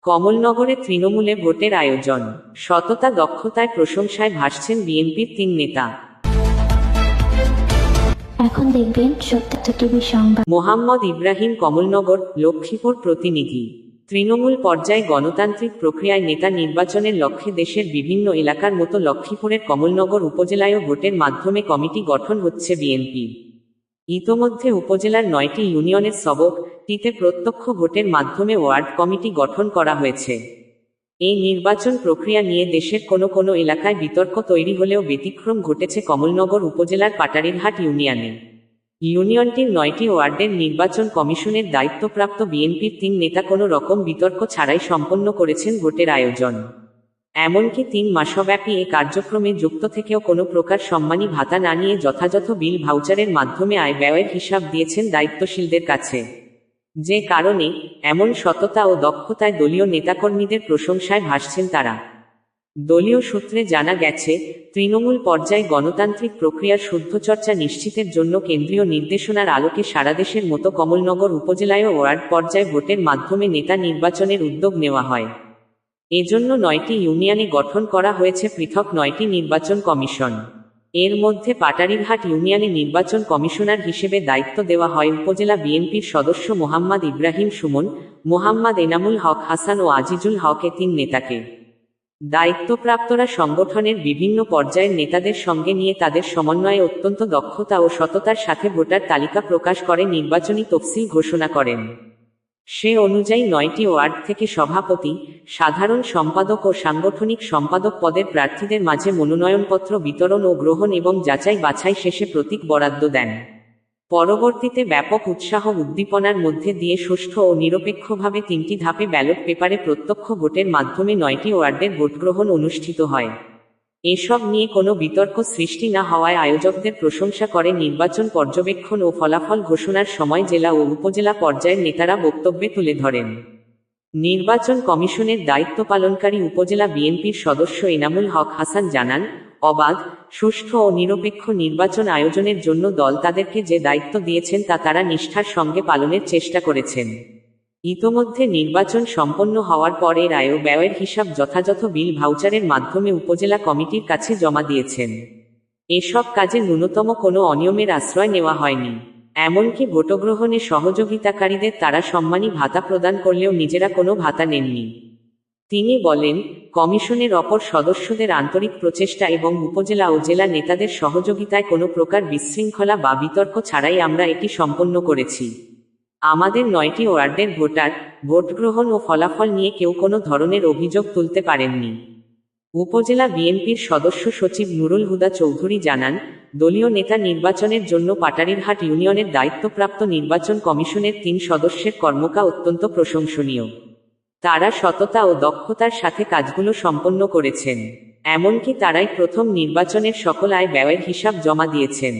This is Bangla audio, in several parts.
কমলনগরে তৃণমূলে ভোটের আয়োজন, সততা দক্ষতায় প্রশংসায় ভাসছেন বিএনপির 3 নেতা। এখন দেখবেন সত্য টিভি সংবাদ। মোহাম্মদ ইব্রাহিম, কমলনগর, লক্ষ্মীপুর প্রতিনিধি। তৃণমূল পর্যায়ে গণতান্ত্রিক প্রক্রিয়ায় নেতা নির্বাচনের লক্ষ্যে দেশের বিভিন্ন এলাকার মতো লক্ষ্মীপুরের কমলনগর উপজেলায়ও ভোটের মাধ্যমে কমিটি গঠন হচ্ছে বিএনপির। ইতোমধ্যে উপজেলার 9টি ইউনিয়নের সবকটিতে প্রত্যক্ষ ভোটের মাধ্যমে ওয়ার্ড কমিটি গঠন করা হয়েছে। এই নির্বাচন প্রক্রিয়া নিয়ে দেশের কোনো এলাকায় বিতর্ক তৈরি হলেও ব্যতিক্রম ঘটেছে কমলনগর উপজেলার পাটারিরহাট ইউনিয়নে। ইউনিয়নটির 9টি ওয়ার্ডের নির্বাচন কমিশনের দায়িত্বপ্রাপ্ত বিএনপির 3 নেতা কোনো রকম বিতর্ক ছাড়াই সম্পন্ন করেছেন ভোটের আয়োজন। এমনকি 3 মাসব্যাপী এ কার্যক্রমে যুক্ত থেকেও কোনো প্রকার সম্মানী ভাতা না নিয়ে যথাযথ বিল ভাউচারের মাধ্যমে আয় ব্যয়ের হিসাব দিয়েছেন দায়িত্বশীলদের কাছে। যে কারণে এমন সততা ও দক্ষতায় দলীয় নেতাকর্মীদের প্রশংসায় ভাসছেন তারা। দলীয় সূত্রে জানা গেছে, তৃণমূল পর্যায়ে গণতান্ত্রিক প্রক্রিয়ার শুদ্ধচর্চা নিশ্চিতের জন্য কেন্দ্রীয় নির্দেশনার আলোকে সারাদেশের মতো কমলনগর উপজেলায়ও ওয়ার্ড পর্যায়ে ভোটের মাধ্যমে নেতা নির্বাচনের উদ্যোগ নেওয়া হয়। এজন্য 9টি ইউনিয়নে গঠন করা হয়েছে পৃথক 9টি নির্বাচন কমিশন। এর মধ্যে পাটারিরহাট ইউনিয়নে নির্বাচন কমিশনার হিসেবে দায়িত্ব দেওয়া হয় উপজেলা বিএনপির সদস্য মোহাম্মদ ইব্রাহিম সুমন, মোহাম্মদ এনামুল হক হাসান ও আজিজুল হক এ 3 নেতাকে। দায়িত্বপ্রাপ্তরা সংগঠনের বিভিন্ন পর্যায়ের নেতাদের সঙ্গে নিয়ে তাদের সমন্বয়ে অত্যন্ত দক্ষতা ও সততার সাথে ভোটার তালিকা প্রকাশ করে নির্বাচনী তফসিল ঘোষণা করেন। সে অনুযায়ী 9টি ওয়ার্ড থেকে সভাপতি, সাধারণ সম্পাদক ও সাংগঠনিক সম্পাদক পদের প্রার্থীদের মাঝে মনোনয়নপত্র বিতরণ ও গ্রহণ এবং যাচাই বাছাই শেষে প্রতীক বরাদ্দ দেন। পরবর্তীতে ব্যাপক উৎসাহ উদ্দীপনার মধ্যে দিয়ে সুষ্ঠু ও নিরপেক্ষভাবে 3টি ধাপে ব্যালট পেপারে প্রত্যক্ষ ভোটের মাধ্যমে 9টি ওয়ার্ডের ভোটগ্রহণ অনুষ্ঠিত হয়। এসব নিয়ে কোনো বিতর্ক সৃষ্টি না হওয়ায় আয়োজকদের প্রশংসা করে নির্বাচন পর্যবেক্ষণ ও ফলাফল ঘোষণার সময় জেলা ও উপজেলা পর্যায়ের নেতারা বক্তব্যে তুলে ধরেন। নির্বাচন কমিশনের দায়িত্ব পালনকারী উপজেলা বিএনপির সদস্য এনামুল হক হাসান জানান, অবাধ, সুষ্ঠু ও নিরপেক্ষ নির্বাচন আয়োজনের জন্য দল তাদেরকে যে দায়িত্ব দিয়েছেন তা তারা নিষ্ঠার সঙ্গে পালনের চেষ্টা করেছেন। ইতোমধ্যে নির্বাচন সম্পন্ন হওয়ার পর এর আয় ও ব্যয়ের হিসাব যথাযথ বিল ভাউচারের মাধ্যমে উপজেলা কমিটির কাছে জমা দিয়েছেন। এসব কাজে ন্যূনতম কোনো অনিয়মের আশ্রয় নেওয়া হয়নি। এমনকি ভোটগ্রহণে সহযোগিতাকারীদের তারা সম্মানী ভাতা প্রদান করলেও নিজেরা কোনো ভাতা নেননি। তিনি বলেন, কমিশনের অপর সদস্যদের আন্তরিক প্রচেষ্টা এবং উপজেলা ও জেলা নেতাদের সহযোগিতায় কোনো প্রকার বিশৃঙ্খলা বা বিতর্ক ছাড়াই আমরা এটি সম্পন্ন করেছি। আমাদের 9টি ওয়ার্ডের ভোটগ্রহণ ও ফলাফল নিয়ে কেউ কোনো ধরনের অভিযোগ তুলতে পারেননি। উপজেলা বিএনপির সদস্য সচিব নুরুল হুদা চৌধুরী জানান, দলীয় নেতা নির্বাচনের জন্য পাটারিরহাট ইউনিয়নের দায়িত্বপ্রাপ্ত নির্বাচন কমিশনের 3 সদস্যের কর্মকা অত্যন্ত প্রশংসনীয়। তারা সততা ও দক্ষতার সাথে কাজগুলো সম্পন্ন করেছেন। এমনকি তারাই প্রথম নির্বাচনের সকল আয় ব্যয়ের হিসাব জমা দিয়েছেন।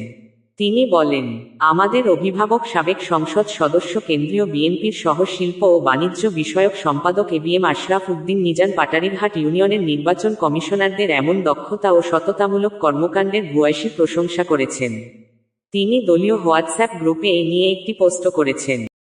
তিনি বলেন, আমাদের অভিভাবক সাবেক সংসদ সদস্য কেন্দ্রীয় বিএনপির সহ শিল্প ও বাণিজ্য বিষয়ক সম্পাদক এবিএম আশরাফ উদ্দিন নিজান পাটারিরহাট ইউনিয়নের নির্বাচন কমিশনারদের এমন দক্ষতা ও সততামূলক কর্মকাণ্ডের ভূয়সী প্রশংসা করেছেন। তিনি দলীয় হোয়াটসঅ্যাপ গ্রুপে এ নিয়ে একটি পোস্ট করেছেন।